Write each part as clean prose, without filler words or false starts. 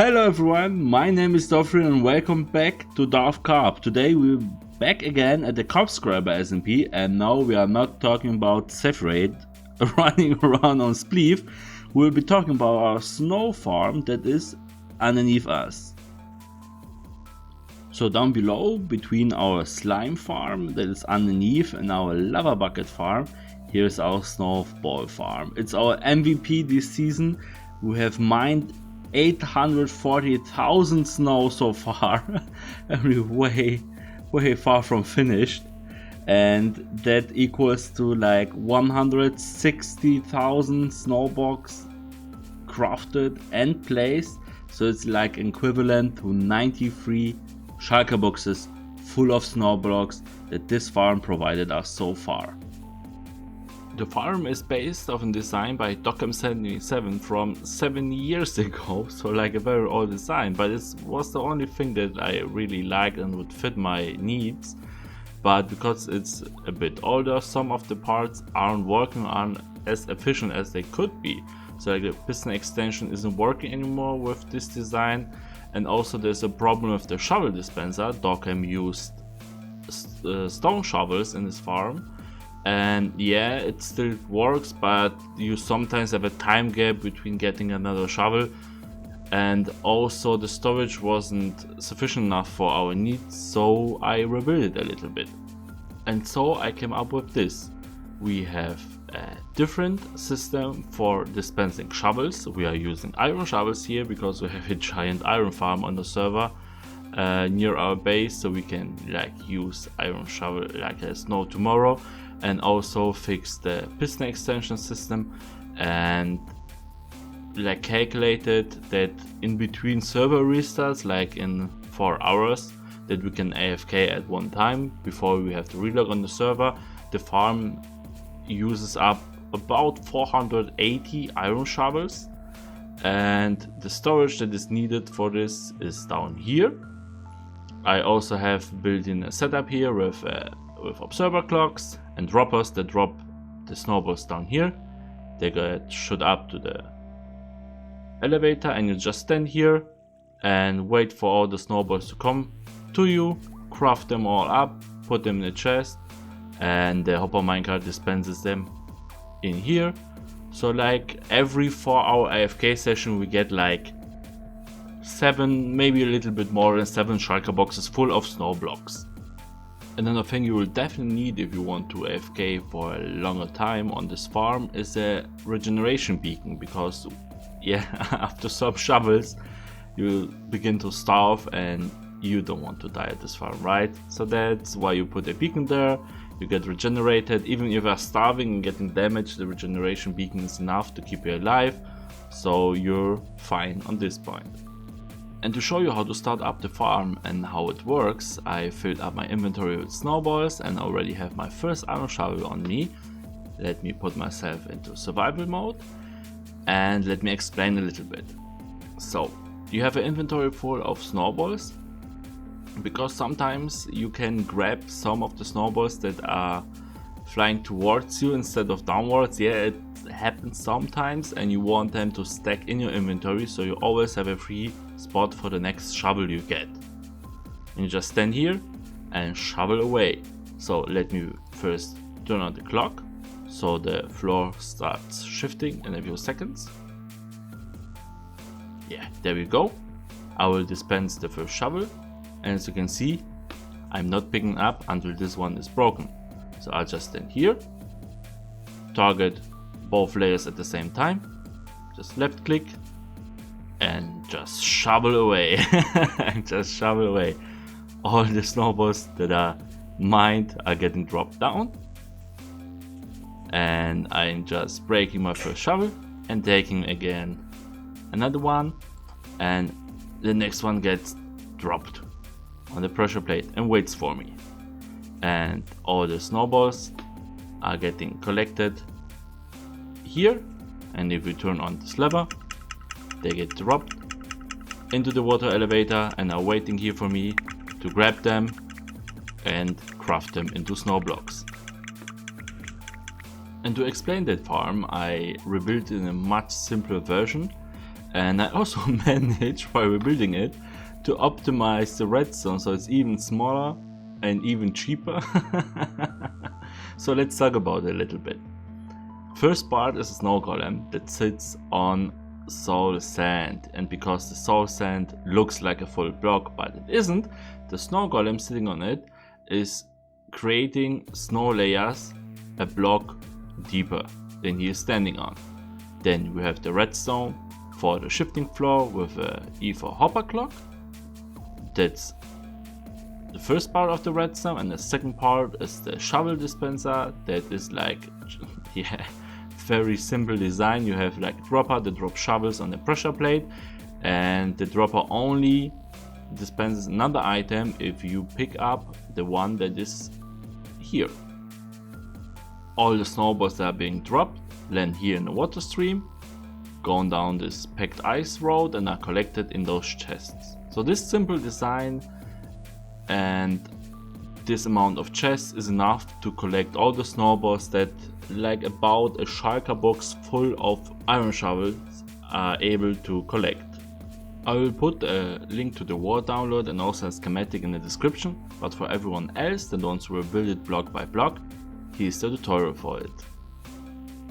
Hello everyone, my name is Dofri and welcome back to Darth Carp. Today we're back again at the Cubscriber SMP, and now we are not talking about Sephiroth running around on Spleef. We'll be talking about our snow farm that is underneath us. So down below, between our slime farm that is underneath and our lava bucket farm, here's our snowball farm. It's our MVP this season. We have mined 840,000 snow so far, and we're way far from finished, and that equals to like 160,000 snow blocks crafted and placed. So it's like equivalent to 93 shulker boxes full of snow blocks that this farm provided us so far. The farm is based on a design by Golem 77 from 7 years ago, so like a very old design, but it was the only thing that I really liked and would fit my needs. But because it's a bit older, some of the parts aren't working on as efficient as they could be. So like the piston extension isn't working anymore with this design, and also there's a problem with the shovel dispenser. Golem used stone shovels in this farm. And yeah, it still works, but you sometimes have a time gap between getting another shovel, and also the storage wasn't sufficient enough for our needs, so I rebuilt it a little bit. And so I came up with this. We have a different system for dispensing shovels. We are using iron shovels here because we have a giant iron farm on the server near our base, so we can like use iron shovel like there's no tomorrow. And also fix the piston extension system, and like calculated that in between server restarts, like in 4 hours, that we can AFK at one time before we have to relog on the server. The farm uses up about 480 iron shovels, and the storage that is needed for this is down here. I also have built in a setup here with observer clocks and droppers that drop the snowballs down here. They get shot up to the elevator, and you just stand here and wait for all the snowballs to come to you, craft them all up, put them in a chest, and the hopper minecart dispenses them in here. So like every 4-hour AFK session we get like 7, maybe a little bit more than 7 shulker boxes full of snow blocks. Another thing you will definitely need if you want to AFK for a longer time on this farm is a regeneration beacon, because yeah, after some shovels you begin to starve and you don't want to die at this farm, right? So that's why you put a beacon there. You get regenerated. Even if you are starving and getting damaged, the regeneration beacon is enough to keep you alive, so you're fine on this point. And to show you how to start up the farm and how it works, I filled up my inventory with snowballs and already have my first iron shovel on me. Let me put myself into survival mode and let me explain a little bit. So, you have an inventory full of snowballs, because sometimes you can grab some of the snowballs that are flying towards you instead of downwards. Yeah, it happens sometimes, and you want them to stack in your inventory so you always have a free spot for the next shovel you get. And you just stand here and shovel away. So let me first turn on the clock so the floor starts shifting in a few seconds. Yeah, there we go. I will dispense the first shovel, and as you can see, I'm not picking up until this one is broken. So I'll just stand here, target both layers at the same time, just left click and just shovel away. Just shovel away. All the snowballs that are mined are getting dropped down, and I'm just breaking my first shovel and taking again another one, and the next one gets dropped on the pressure plate and waits for me. And all the snowballs are getting collected here, and if we turn on this lever, they get dropped into the water elevator and are waiting here for me to grab them and craft them into snow blocks. And to explain that farm, I rebuilt in a much simpler version, And I also managed, while we're building it, to optimize the redstone so it's even smaller and even cheaper. So let's talk about it a little bit. First part is a snow golem that sits on soul sand, and because the soul sand looks like a full block but it isn't, the snow golem sitting on it is creating snow layers a block deeper than he is standing on. Then we have the redstone for the shifting floor with a E for hopper clock. That's the first part of the redstone, and the second part is the shovel dispenser. That is like, yeah, very simple design. You have like a dropper that drops shovels on the pressure plate, and the dropper only dispenses another item if you pick up the one that is here. All the snowballs that are being dropped land here in the water stream, going down this packed ice road, and are collected in those chests. So this simple design and this amount of chests is enough to collect all the snowballs that like about a shulker box full of iron shovels are able to collect. I will put a link to the wall download and also a schematic in the description, but for everyone else that wants to rebuild it block by block, here's the tutorial for it.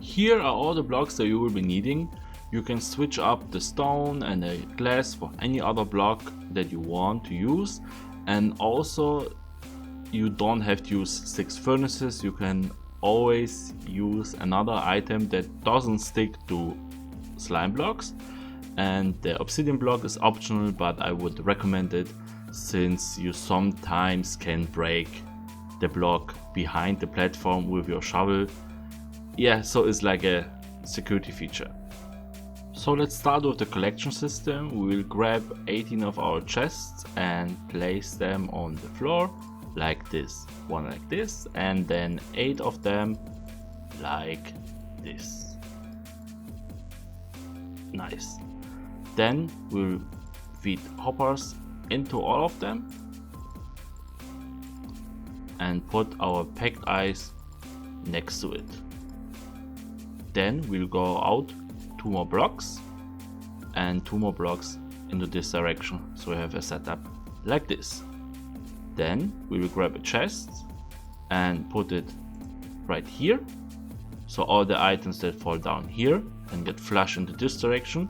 Here are all the blocks that you will be needing. You can switch up the stone and the glass for any other block that you want to use, and also you don't have to use 6 furnaces. You can always use another item that doesn't stick to slime blocks, and the obsidian block is optional, but I would recommend it since you sometimes can break the block behind the platform with your shovel. Yeah, so it's like a security feature. So let's start with the collection system. We will grab 18 of our chests and place them on the floor like this. One like this, and then 8 of them like this. Nice. Then we'll feed hoppers into all of them and put our packed ice next to it. Then we'll go out 2 more blocks and 2 more blocks into this direction, so we have a setup like this. Then we will grab a chest and put it right here, so all the items that fall down here and get flushed into this direction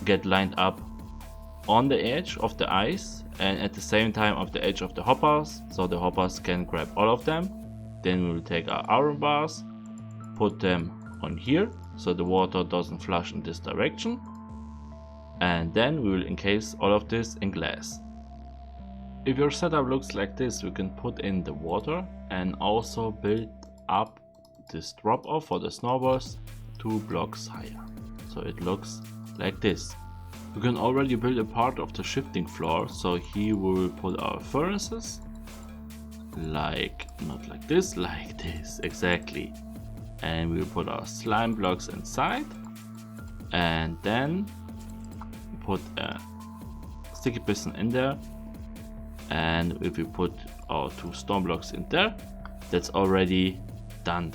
get lined up on the edge of the ice and at the same time of the edge of the hoppers, so the hoppers can grab all of them. Then we will take our iron bars, put them on here so the water doesn't flush in this direction, and then we will encase all of this in glass. If your setup looks like this, we can put in the water and also build up this drop off for the snowballs 2 blocks higher, so it looks like this. We can already build a part of the shifting floor, so here we will put our furnaces like, not like this, like this, exactly. And we will put our slime blocks inside, and then put a sticky piston in there, and if we put our 2 stone blocks in there, that's already done.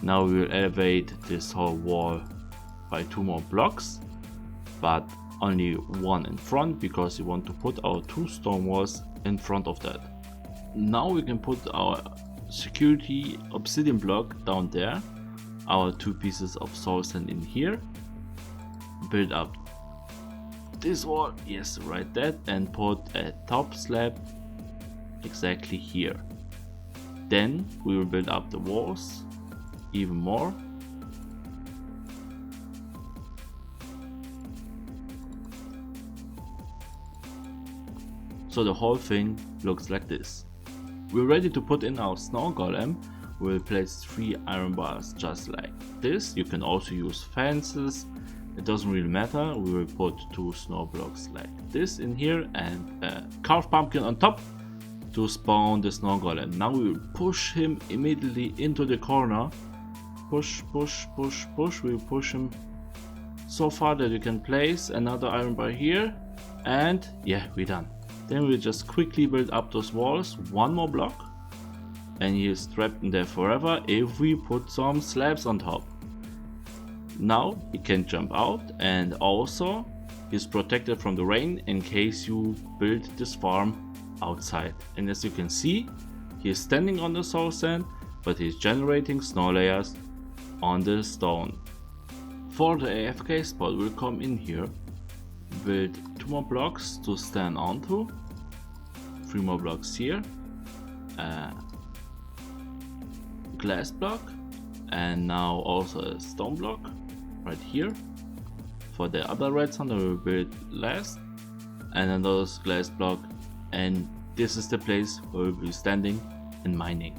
Now we will elevate this whole wall by 2 more blocks, but only 1 in front because we want to put our 2 stone walls in front of that. Now we can put our security obsidian block down there, our 2 pieces of soul sand in here, build up this wall, yes, right, that, and put a top slab exactly here. Then we will build up the walls even more. So the whole thing looks like this. We're ready to put in our snow golem. We'll place 3 iron bars just like this. You can also use fences, it doesn't really matter. We will put 2 snow blocks like this in here and a carved pumpkin on top to spawn the snow golem. Now we will push him immediately into the corner. Push, push, push, push. We will push him so far that you can place another iron bar here, and yeah, we're done. Then we'll just quickly build up those walls, 1 more block, and he is trapped in there forever if we put some slabs on top. Now he can jump out, and also he's protected from the rain in case you build this farm outside. And as you can see, he is standing on the soul sand, but he's generating snow layers on the stone. For the AFK spot, we'll come in here, build 2 more blocks to stand onto, 3 more blocks here, glass block, and now also a stone block right here. For the other redstone I will build last, and another glass block, and this is the place where we'll be standing and mining.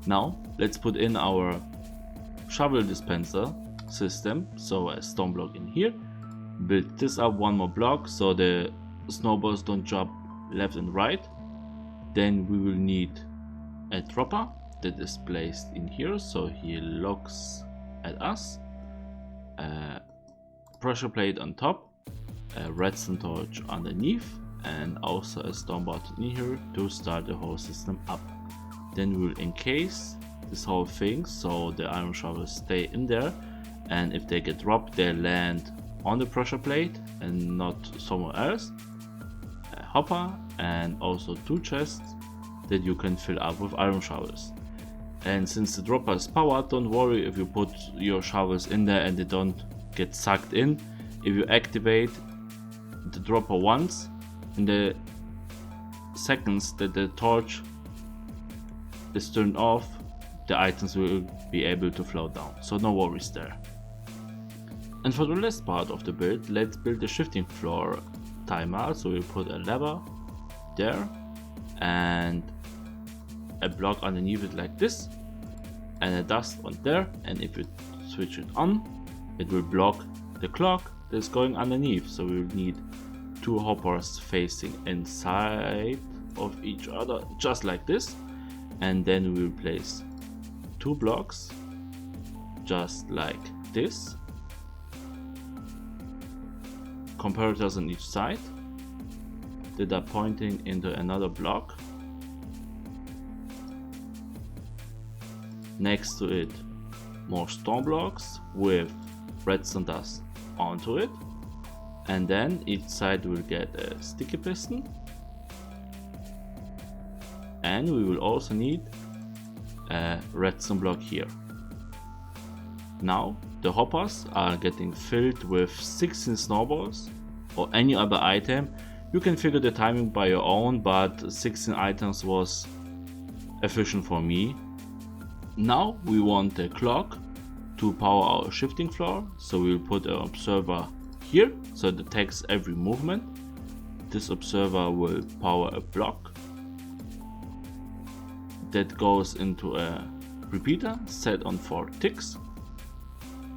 Now let's put in our shovel dispenser system, so a stone block in here, build this up 1 more block so the snowballs don't jump left and right. Then we will need a dropper that is placed in here so he looks at us, a pressure plate on top, a redstone torch underneath, and also a stone button in here to start the whole system up. Then we will encase this whole thing so the iron shovels stay in there, and if they get dropped they land on the pressure plate and not somewhere else. A hopper and also 2 chests that you can fill up with iron shovels. And since the dropper is powered, don't worry if you put your shovels in there and they don't get sucked in. If you activate the dropper once, in the seconds that the torch is turned off, the items will be able to float down, so no worries there. And for the last part of the build, let's build a shifting floor timer. So we put a lever there and a block underneath it like this, and a dust on there, and if you switch it on, it will block the clock that's going underneath. So we will need 2 hoppers facing inside of each other, just like this, and then we will place 2 blocks just like this, comparators on each side that are pointing into another block. Next to it, more stone blocks with redstone dust onto it, and then each side will get a sticky piston, and we will also need a redstone block here. Now the hoppers are getting filled with 16 snowballs or any other item. You can figure the timing by your own, but 16 items was efficient for me. Now we want the clock to power our shifting floor, so we'll put an observer here so it detects every movement. This observer will power a block that goes into a repeater set on 4 ticks.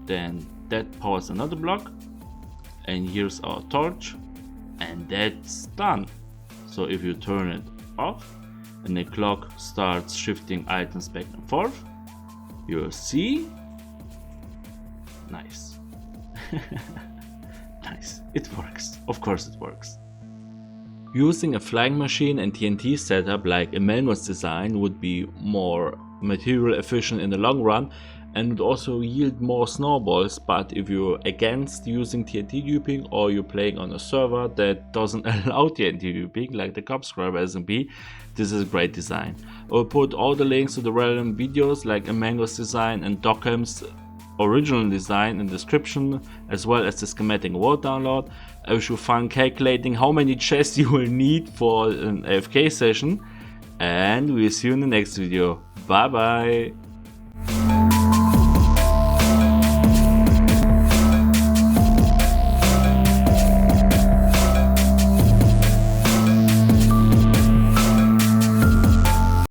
Then that powers another block, and here's our torch, and that's done. So if you turn it off and the clock starts shifting items back and forth, you'll see, nice. Nice, it works, of course it works. Using a flying machine and TNT setup like Emmanuel's design would be more material efficient in the long run and would also yield more snowballs, but if you're against using TNT duping or you're playing on a server that doesn't allow TNT duping like the Cubscriber SMP, this is a great design. I'll put all the links to the relevant videos like Emmanuel's design and Dockham's original design in the description, as well as the schematic world download. I wish you fun calculating how many chests you will need for an AFK session, and we'll see you in the next video. Bye bye!